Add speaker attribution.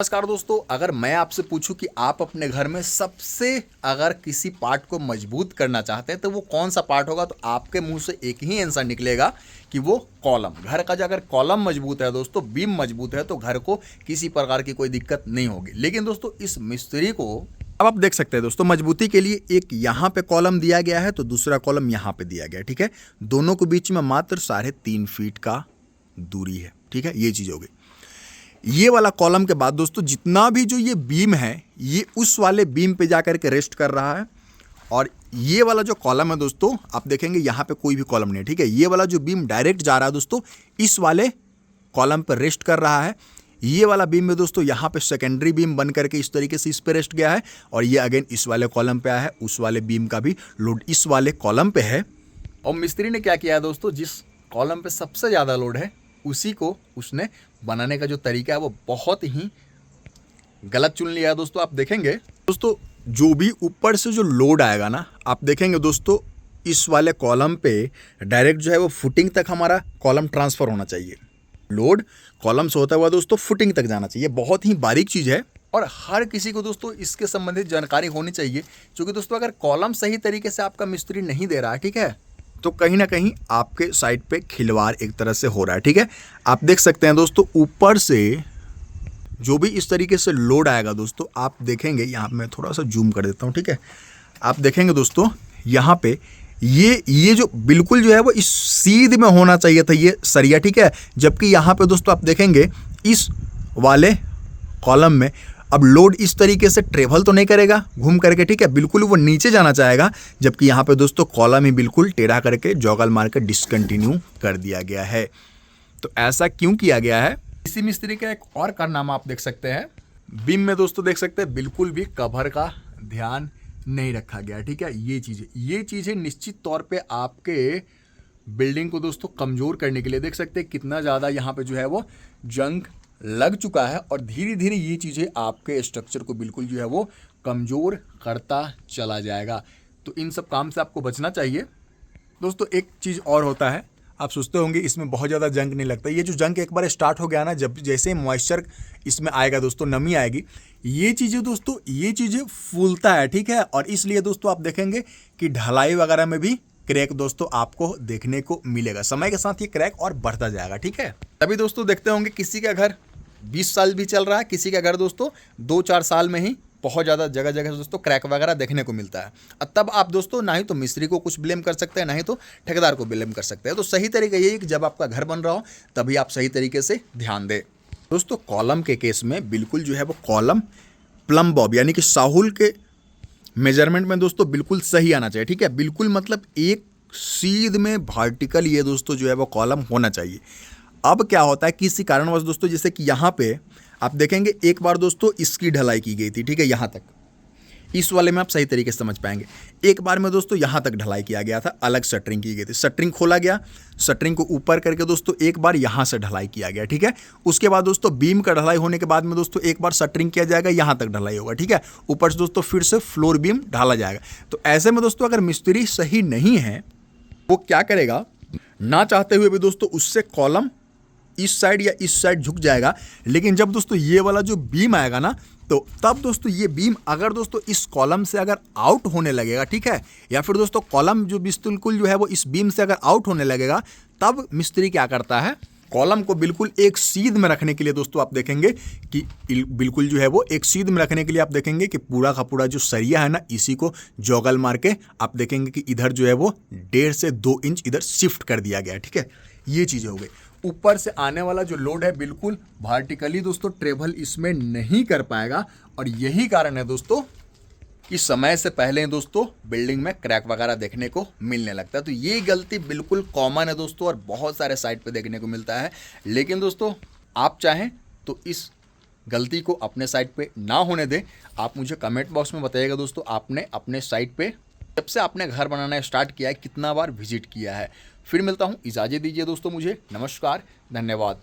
Speaker 1: नमस्कार दोस्तों, अगर मैं आपसे पूछूं कि आप अपने घर में सबसे अगर किसी पार्ट को मजबूत करना चाहते हैं तो वो कौन सा पार्ट होगा, तो आपके मुंह से एक ही आंसर निकलेगा कि वो कॉलम। घर का जो अगर कॉलम मजबूत है दोस्तों, बीम मजबूत है, तो घर को किसी प्रकार की कोई दिक्कत नहीं होगी। लेकिन दोस्तों इस मिस्त्री को अब आप देख सकते हैं दोस्तों, मजबूती के लिए एक यहाँ पे कॉलम दिया गया है तो दूसरा कॉलम यहाँ पे दिया गया है। ठीक है, दोनों के बीच में मात्र 3.5 फीट का दूरी है। ठीक है, ये चीज़ हो गई। ये वाला कॉलम के बाद दोस्तों जितना भी जो ये बीम है ये उस वाले बीम पे जाकर के रेस्ट कर रहा है, और ये वाला जो कॉलम है दोस्तों आप देखेंगे यहाँ पे कोई भी कॉलम नहीं है। ठीक है, ये वाला जो बीम डायरेक्ट जा रहा है दोस्तों इस वाले कॉलम पर रेस्ट कर रहा है। ये वाला बीम में दोस्तों यहाँ पे सेकेंडरी बीम बन करके इस तरीके से इस पे रेस्ट गया है, और ये अगेन इस वाले कॉलम पे आया है। उस वाले बीम का भी लोड इस वाले कॉलम पे है। और मिस्त्री ने क्या किया है दोस्तों, जिस कॉलम पे सबसे ज़्यादा लोड है उसी को उसने बनाने का जो तरीका है वो बहुत ही गलत चुन लिया है। दोस्तों आप देखेंगे दोस्तों, जो भी ऊपर से जो लोड आएगा ना, आप देखेंगे दोस्तों इस वाले कॉलम पे डायरेक्ट जो है वो फुटिंग तक हमारा कॉलम ट्रांसफर होना चाहिए। लोड कॉलम से होता हुआ दोस्तों फुटिंग तक जाना चाहिए। बहुत ही बारीक चीज़ है और हर किसी को दोस्तों इसके संबंधित जानकारी होनी चाहिए, क्योंकि दोस्तों अगर कॉलम सही तरीके से आपका मिस्त्री नहीं दे रहा है, ठीक है, तो कहीं ना कहीं आपके साइड पे खिलवाड़ एक तरह से हो रहा है। ठीक है, आप देख सकते हैं दोस्तों ऊपर से जो भी इस तरीके से लोड आएगा दोस्तों, आप देखेंगे यहाँ मैं थोड़ा सा जूम कर देता हूँ। ठीक है, आप देखेंगे दोस्तों यहाँ पे ये जो बिल्कुल जो है वो इस सीध में होना चाहिए था ये सरिया। ठीक है, जबकि यहाँ पे दोस्तों आप देखेंगे इस वाले कॉलम में अब लोड इस तरीके से ट्रेवल तो नहीं करेगा घूम करके। ठीक है, बिल्कुल वो नीचे जाना चाहेगा, जबकि यहाँ पे दोस्तों कॉलम ही बिल्कुल टेढ़ा करके जॉगल मार कर डिसकंटिन्यू कर दिया गया है। तो ऐसा क्यों किया गया है? इसी मिस्त्री का एक और कारनामा आप देख सकते हैं, बीम में दोस्तों देख सकते हैं बिल्कुल भी कवर का ध्यान नहीं रखा गया। ठीक है, ये चीज़ें निश्चित तौर पर आपके बिल्डिंग को दोस्तों कमज़ोर करने के लिए देख सकते हैं कितना ज़्यादा यहाँ पे जो है वो जंग लग चुका है, और धीरे धीरे ये चीज़ें आपके स्ट्रक्चर को बिल्कुल जो है वो कमज़ोर करता चला जाएगा। तो इन सब काम से आपको बचना चाहिए। दोस्तों एक चीज़ और होता है, आप सोचते होंगे इसमें बहुत ज़्यादा जंग नहीं लगता। ये जो जंग एक बार स्टार्ट हो गया ना, जब जैसे मॉइस्चर इसमें आएगा दोस्तों, नमी आएगी, ये चीज़ें दोस्तों ये चीज़ें फूलता है। ठीक है, और इसलिए दोस्तों आप देखेंगे कि ढलाई वगैरह में भी क्रैक दोस्तों आपको देखने को मिलेगा। समय के साथ ये क्रैक और बढ़ता जाएगा। ठीक है, तभी दोस्तों देखते होंगे किसी का घर 20 साल भी चल रहा है, किसी का घर दोस्तों 2-4 साल में ही बहुत ज़्यादा जगह जगह दोस्तों क्रैक वगैरह देखने को मिलता है। और तब आप दोस्तों ना ही तो मिस्त्री को कुछ ब्लेम कर सकते हैं, ना ही तो ठेकेदार को ब्लेम कर सकते हैं। तो सही तरीका यही है कि जब आपका घर बन रहा हो तभी आप सही तरीके से ध्यान दें। दोस्तों कॉलम के केस में बिल्कुल जो है वो कॉलम प्लम बॉब यानी कि साहुल के मेजरमेंट में दोस्तों बिल्कुल सही आना चाहिए। ठीक है, बिल्कुल मतलब एक सीध में वर्टिकल ये दोस्तों जो है वो कॉलम होना चाहिए। अब क्या होता है किसी कारणवश दोस्तों, जैसे कि यहाँ पे आप देखेंगे एक बार दोस्तों इसकी ढलाई की गई थी। ठीक है, यहाँ तक इस वाले में आप सही तरीके से समझ पाएंगे। एक बार में दोस्तों यहाँ तक ढलाई किया गया था, अलग शटरिंग की गई थी, शटरिंग खोला गया, शटरिंग को ऊपर करके दोस्तों एक बार यहाँ से ढलाई किया गया। ठीक है, उसके बाद दोस्तों बीम का ढलाई होने के बाद में दोस्तों एक बार शटरिंग किया जाएगा, यहाँ तक ढलाई होगा। ठीक है, ऊपर से दोस्तों फिर से फ्लोर बीम ढाला जाएगा। तो ऐसे में दोस्तों अगर मिस्त्री सही नहीं है वो क्या करेगा, ना चाहते हुए भी दोस्तों उससे कॉलम इस साइड या इस साइड झुक जाएगा। लेकिन जब दोस्तों ये वाला जो बीम आएगा ना, तो तब दोस्तों ये बीम अगर दोस्तों इस कॉलम से अगर आउट होने लगेगा, ठीक है, या फिर दोस्तों कॉलम जो बिल्कुल जो है वो इस बीम से अगर आउट होने लगेगा, तब मिस्त्री क्या करता है, कॉलम को बिल्कुल एक सीध में रखने के लिए दोस्तों आप देखेंगे कि बिल्कुल जो है वो एक सीध में रखने के लिए आप देखेंगे कि पूरा का पूरा जो सरिया है ना, इसी को जोगल मार के आप देखेंगे कि इधर जो है वो 1.5 से 2 इंच इधर शिफ्ट कर दिया गया है। ठीक है, ये चीज़ें हो गई। ऊपर से आने वाला जो लोड है बिल्कुल वर्टिकली दोस्तों ट्रेवल इसमें नहीं कर पाएगा, और यही कारण है दोस्तों कि समय से पहले दोस्तों बिल्डिंग में क्रैक वगैरह देखने को मिलने लगता है। तो ये गलती बिल्कुल कॉमन है दोस्तों, और बहुत सारे साइट पे देखने को मिलता है। लेकिन दोस्तों आप चाहें तो इस गलती को अपने साइट पे ना होने दें। आप मुझे कमेंट बॉक्स में बताइएगा दोस्तों, आपने अपने साइट पे जब से आपने घर बनाना स्टार्ट किया है कितना बार विजिट किया है। फिर मिलता हूँ, इजाज़त दीजिए दोस्तों मुझे। नमस्कार, धन्यवाद।